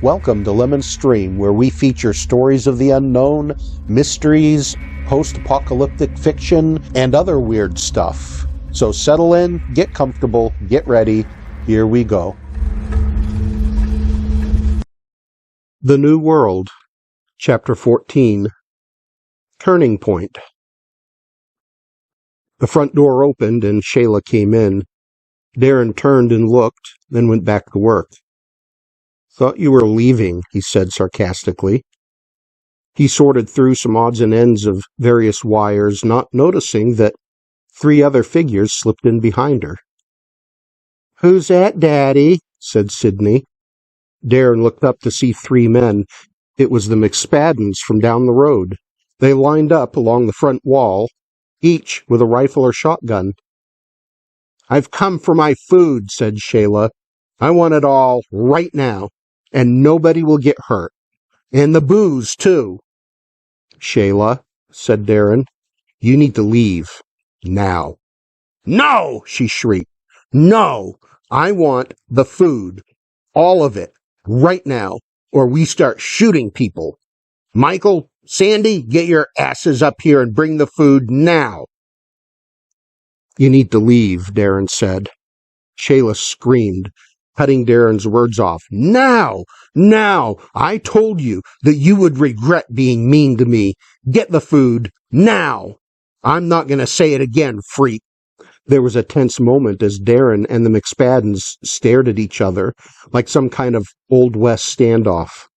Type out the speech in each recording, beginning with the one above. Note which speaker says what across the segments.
Speaker 1: Welcome to Lemon Stream, where we feature stories of the unknown, mysteries, post-apocalyptic fiction, and other weird stuff. So settle in, get comfortable, get ready. Here we go. The New World, Chapter 14, Turning Point. The front door opened and Shayla came in. Darren turned and looked, then went back to work. "Thought you were leaving," he said sarcastically. He sorted through some odds and ends of various wires, not noticing that 3 other figures slipped in behind her. "Who's that, Daddy?" said Sydney. Darren looked up to see 3 men. It was the McSpaddens from down the road. They lined up along the front wall, each with a rifle or shotgun. "I've come for my food," said Shayla. "I want it all right now, and nobody will get hurt. And the booze, too." "Shayla," said Darren, "you need to leave. Now." "No!" she shrieked. "No! I want the food. All of it. Right now. Or we start shooting people. Michael, Sandy, get your asses up here and bring the food now." "You need to leave," Darren said. Shayla screamed, cutting Darren's words off. "Now! Now! I told you that you would regret being mean to me. Get the food now! I'm not going to say it again, freak." There was a tense moment as Darren and the McSpaddens stared at each other like some kind of Old West standoff.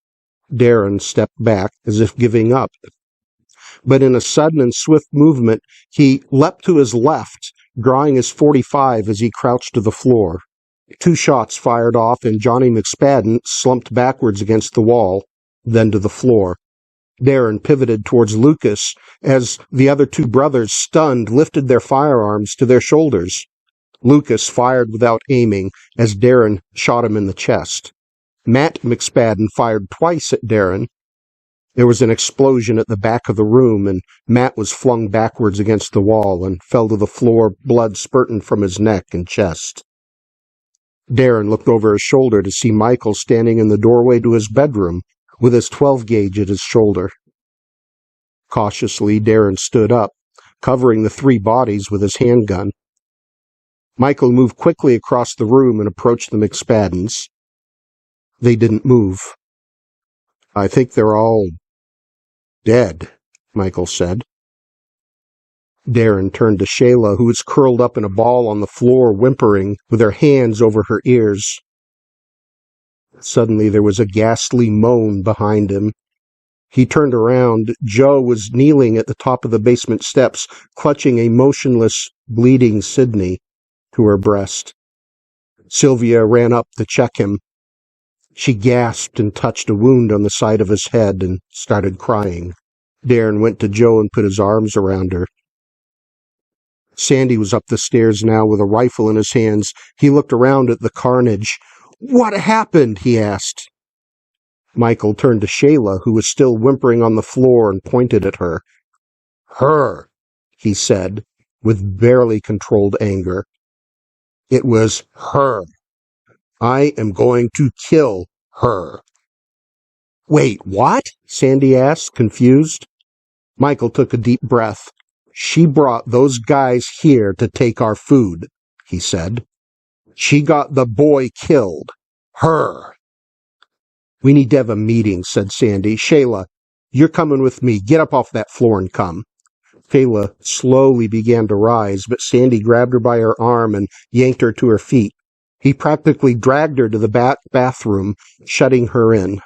Speaker 1: Darren stepped back as if giving up. But in a sudden and swift movement, he leapt to his left, drawing his .45 as he crouched to the floor. 2 shots fired off, and Johnny McSpadden slumped backwards against the wall, then to the floor. Darren pivoted towards Lucas as the other 2 brothers, stunned, lifted their firearms to their shoulders. Lucas fired without aiming as Darren shot him in the chest. Matt McSpadden fired twice at Darren. There was an explosion at the back of the room, and Matt was flung backwards against the wall and fell to the floor, blood spurting from his neck and chest. Darren looked over his shoulder to see Michael standing in the doorway to his bedroom with his 12-gauge at his shoulder. Cautiously, Darren stood up, covering the 3 bodies with his handgun. Michael moved quickly across the room and approached the McSpaddens. They didn't move. "I think they're all dead," Michael said. Darren turned to Shayla, who was curled up in a ball on the floor, whimpering, with her hands over her ears. Suddenly there was a ghastly moan behind him. He turned around. Joe was kneeling at the top of the basement steps, clutching a motionless, bleeding Sydney to her breast. Sylvia ran up to check him. She gasped and touched a wound on the side of his head and started crying. Darren went to Joe and put his arms around her. Sandy was up the stairs now with a rifle in his hands. He looked around at the carnage. "What happened?" he asked. Michael turned to Shayla, who was still whimpering on the floor, and pointed at her. "Her," he said, with barely controlled anger. "It was her. I am going to kill her." "Wait, what?" Sandy asked, confused. Michael took a deep breath. "She brought those guys here to take our food," he said. "She got the boy killed. Her." "We need to have a meeting," said Sandy. "Shayla, you're coming with me. Get up off that floor and come." Shayla slowly began to rise, but Sandy grabbed her by her arm and yanked her to her feet. He practically dragged her to the bathroom, shutting her in.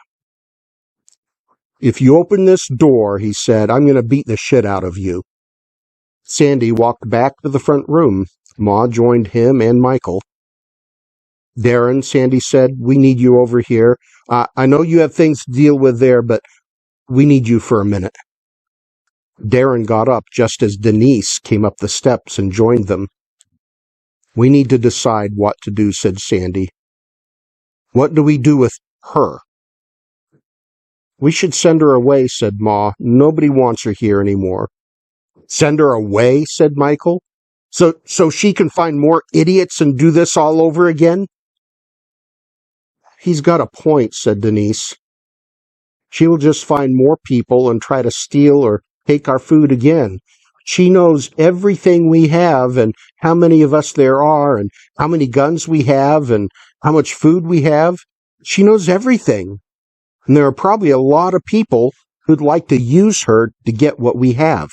Speaker 1: "If you open this door," he said, "I'm going to beat the shit out of you." Sandy walked back to the front room. Ma joined him and Michael. "Darren," Sandy said, "we need you over here. I know you have things to deal with there, but we need you for a minute." Darren got up just as Denise came up the steps and joined them. "We need to decide what to do," said Sandy. "What do we do with her?" "We should send her away," said Ma. "Nobody wants her here anymore." "Send her away?" said Michael. So she can find more idiots and do this all over again?" He's got a point, said Denise. She will just find more people and try to steal or take our food again. She knows everything we have and how many of us there are and how many guns we have and how much food we have. She knows everything. And there are probably a lot of people who'd like to use her to get what we have.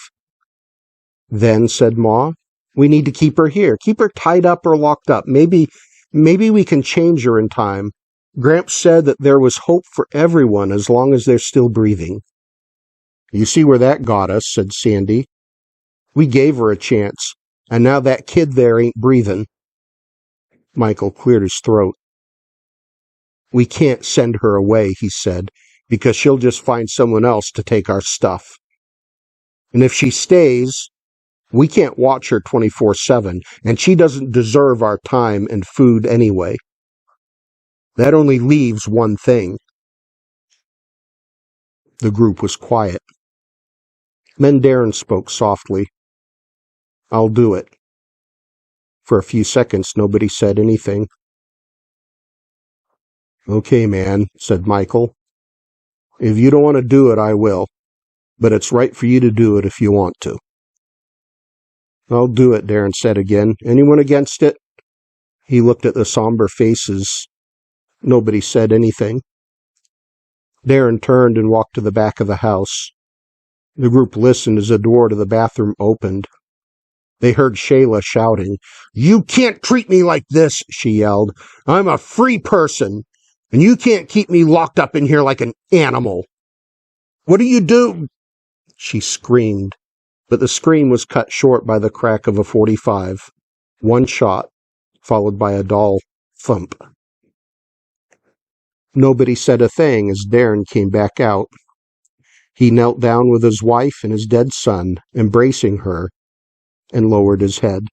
Speaker 1: Then, said Ma, we need to keep her here. Keep her tied up or locked up. Maybe we can change her in time. Gramps said that there was hope for everyone as long as they're still breathing. You see where that got us, said Sandy. We gave her a chance, and now that kid there ain't breathing. Michael cleared his throat. We can't send her away, he said, because she'll just find someone else to take our stuff. And if she stays, we can't watch her 24/7, and she doesn't deserve our time and food anyway. That only leaves one thing. The group was quiet. Then Darren spoke softly. I'll do it. For a few seconds, nobody said anything. Okay, man, said Michael. If you don't want to do it, I will. But it's right for you to do it if you want to. I'll do it, Darren said again. Anyone against it? He looked at the somber faces. Nobody said anything. Darren turned and walked to the back of the house. The group listened as the door to the bathroom opened. They heard Shayla shouting. You can't treat me like this, she yelled. I'm a free person, and you can't keep me locked up in here like an animal. What do you do? She screamed, but the scream was cut short by the crack of a .45. One shot, followed by a dull thump. Nobody said a thing as Darren came back out. He knelt down with his wife and his dead son, embracing her, and lowered his head.